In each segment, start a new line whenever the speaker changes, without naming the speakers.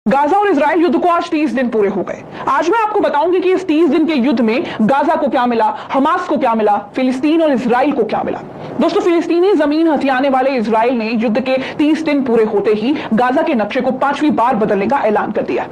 Gaza और Israel युद्ध को आज 30 दिन पूरे हो गए। आज मैं आपको बताऊंगी कि इस 30 दिन के युद्ध में गाजा को क्या मिला, हमास को क्या मिला, फिलिस्तीन और इजराइल को क्या मिला। दोस्तों, फिलिस्तीनी जमीन हथियाने वाले इजराइल ने युद्ध के 30 दिन पूरे होते ही गाजा के नक्शे को 5वीं बार बदलने का ऐलान कर दिया।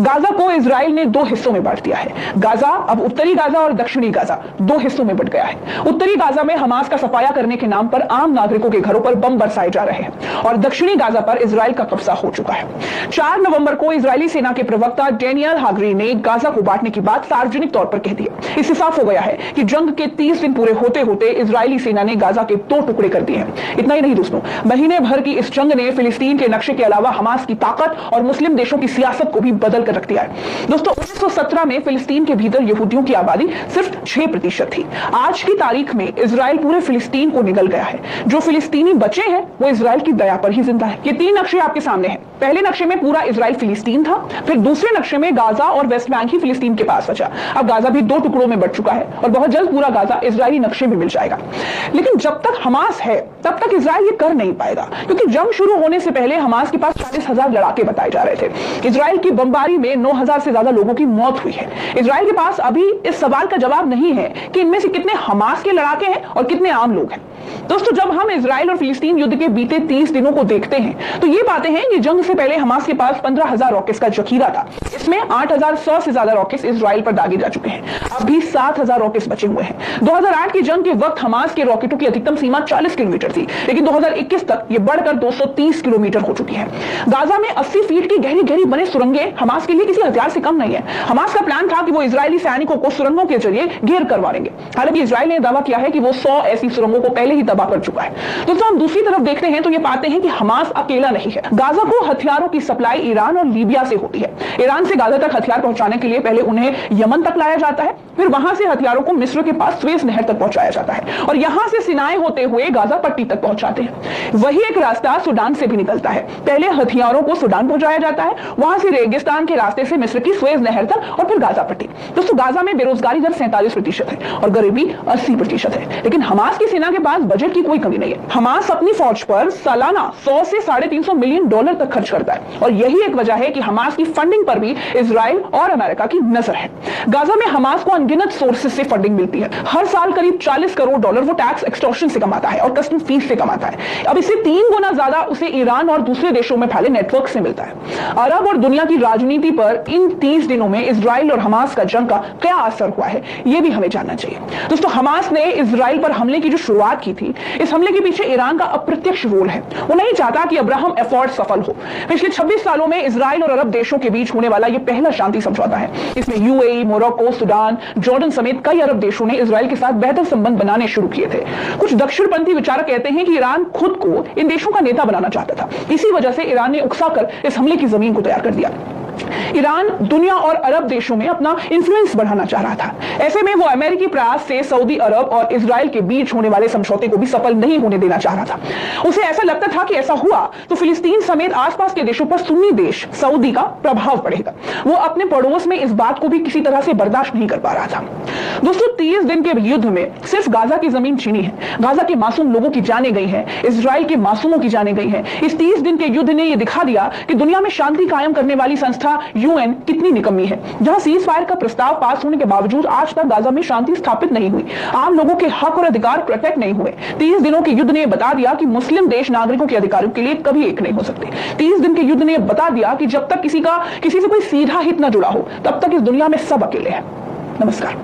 गाजा को इजराइल ने 2 हिस्सों में बांट दिया है। गाजा अब उत्तरी गाजा और दक्षिणी गाजा 2 हिस्सों में बंट गया है। उत्तरी गाजा में हमास का सफाया करने के नाम पर आम नागरिकों के घरों पर बम बरसाए जा रहे हैं और दक्षिणी गाजा पर इजराइल का कब्जा हो चुका है। 4 नवंबर को इजरायली सेना के प्रवक्ता डेनियल हागरी ने गाजा को बांटने की बात सार्वजनिक तौर पर कह दी। इससे साफ हो गया है कि जंग के 30 दिन पूरे होते होते इजरायली सेना ने गाजा के 2 टुकड़े कर दिए हैं। इतना ही नहीं दोस्तों, महीने भर की इस जंग ने फिलिस्तीन के नक्शे के अलावा हमास की ताकत और मुस्लिम देशों की सियासत को भी बदल कर रख दिया है। दोस्तों, 1917 में फिलिस्तीन के भीतर यहूदियों की आबादी सिर्फ 6% थी। आज की तारीख में इजराइल पूरे फिलिस्तीन को निगल गया है। जो फिलिस्तीनी बचे हैं वो इजराइल की दया पर ही जिंदा है। ये 3 नक्शे आपके सामने हैं। पहले नक्शे में पूरा इजराइल फिलिस्तीन था, फिर दूसरे नक्शे में गाजा और वेस्ट बैंक ही फिलिस्तीन के पास बचा। अब गाजा भी 2 टुकड़ों में बट चुका है और बहुत जल्द पूरा गाजा इजरायली नक्शे में मिल जाएगा। लेकिन जब तक हमास है तब तक इजराइल ये कर नहीं पाएगा, क्योंकि जंग शुरू होने से पहले हमास के पास 40,000 लड़ाके बताए जा रहे थे। इजराइल की बमबारी में 9,000 से ज्यादा लोगों की मौत हुई है। इजराइल के पास अभी इस सवाल का जवाब नहीं है कि इनमें से कितने हमास के लड़ाके हैं और कितने आम लोग हैं। दोस्तों, जब हम इजराइल और फिलिस्तीन युद्ध के बीते 30 दिनों को देखते हैं तो ये पाते हैं कि जंग से पहले हमास के पास 15,000 रॉकेट्स का जखीरा था। इसमें 8,100 से ज्यादा रॉकेट्स इजराइल पर दागे जा चुके हैं। अब भी 7,000 रॉकेट्स बचे हुए हैं। 2008 की जंग के वक्त हमास के रॉकेटों की अधिकतम सीमा 40 किलोमीटर थी, लेकिन 2021 तक ये बढ़कर 230 किलोमीटर हो चुकी है। गाजा में 80 फीट की गहरी गहरी बने सुरंगें हमास के लिए किसी हथियार से कम नहीं है। हमास का प्लान था कि वो इजरायली सैनिकों को सुरंगों के जरिए घेर करवा लेंगे। हालांकि इजराइल ने दावा किया है कि वो 100 ऐसी सुरंगों को पहले ही तबाह कर चुका है। दोस्तों, हम दूसरी तरफ देखते हैं तो ये पाते हैं कि हमास अकेला नहीं है। गाजा को हथियारों की सप्लाई ईरान और लीबिया से होती है। ईरान से गाजा तक हथियार पहुंचाने के लिए पहले उन्हें यमन तक लाया जाता है, फिर वहां से हथियारों को मिस्र के पास स्वेज नहर तक पहुंचाया जाता है और यहां से सिनाई होते हुए गाजा पट्टी तक पहुंचाते हैं। वही एक रास्ता सुडान से भी निकलता है। पहले हथियारों को सुडान पहुंचाया जाता है, वहां से रेगिस्तान के रास्ते से मिस्र की स्वेज नहर तक और फिर गाजा पट्टी। दोस्तों, गाजा में बेरोजगारी दर 47% है और गरीबी 80% है। लेकिन हमास की सेना के पास बजट की कोई कमी नहीं है। हमास अपनी फौज पर सालाना 100 से $350 मिलियन तक खर्च करता है और यही एक वजह है कि हमास की फंडिंग पर भी इजराइल और अमेरिका की नजर है। गाजा में हमास को अनगिनत सोर्सेज से फंडिंग मिलती है। हर साल करीब $40 करोड़ वो टैक्स एक्सटॉर्शन से कमाता है और कस्टम फीस से कमाता है। अब इससे 3 गुना ज्यादा उसे ईरान और दूसरे देशों में फैले नेटवर्क से मिलता है। अरब और दुनिया की राजनीति पर इन 30 दिनों में इजराइल और हमास का जंग का क्या असर हुआ है, यह भी हमें जानना चाहिए। दोस्तों, हमास ने इजराइल पर हमले की जो शुरुआत की थी, इस हमले के पीछे ईरान का अप्रत्यक्ष रोल है। वो नहीं चाहता कि अब्राहम एफोर्ड सफल हो। पिछले 26 सालों में इजराइल और अरब देशों के बीच होने वाला यह पहला शांति समझौता है। इसमें यूएई, मोरक्को, सूडान, जॉर्डन समेत कई अरब देशों ने इजराइल के साथ बेहतर संबंध बनाने शुरू किए थे। कुछ दक्षिणपंथी विचारक कहते हैं कि ईरान खुद को इन देशों का नेता बनाना चाहता था। इसी वजह से ईरान ने उकसाकर इस हमले की जमीन को तैयार कर दिया। ईरान दुनिया और अरब देशों में अपना इंफ्लुएंस बढ़ाना चाह रहा था। ऐसे में वो अमेरिकी प्रयास से सऊदी अरब और इजराइल के बीच होने वाले समझौते को भी सफल नहीं होने देना चाह रहा था। उसे ऐसा लगता था कि ऐसा हुआ तो फिलिस्तीन समेत आसपास के देशों पर सुन्नी देश सऊदी का प्रभाव पड़ेगा। वो अपने पड़ोस में इस बात को भी किसी तरह से बर्दाश्त नहीं कर पा रहा था। दोस्तों, 30 दिन के युद्ध में सिर्फ गाजा की जमीन छीनी है। गाजा के मासूम लोगों की जानें गई है, इजराइल के मासूमों की जानें गई है। इस 30 दिन के युद्ध ने यह दिखा दिया कि दुनिया में शांति कायम करने वाली संस्था यूएन कितनी निकम्मी है। जहां सीज फायर का प्रस्ताव पास होने के बावजूद आज तक गाजा में शांति स्थापित नहीं हुई, आम लोगों के हक और अधिकार प्रोटेक्ट नहीं हुए। 30 दिनों के युद्ध ने बता दिया कि मुस्लिम देश नागरिकों के अधिकारों के लिए कभी एक नहीं हो सकते। 30 दिन के युद्ध ने बता दिया कि जब तक किसी से कोई सीधा हित न जुड़ा हो, तब तक इस दुनिया में सब अकेले हैं। नमस्कार।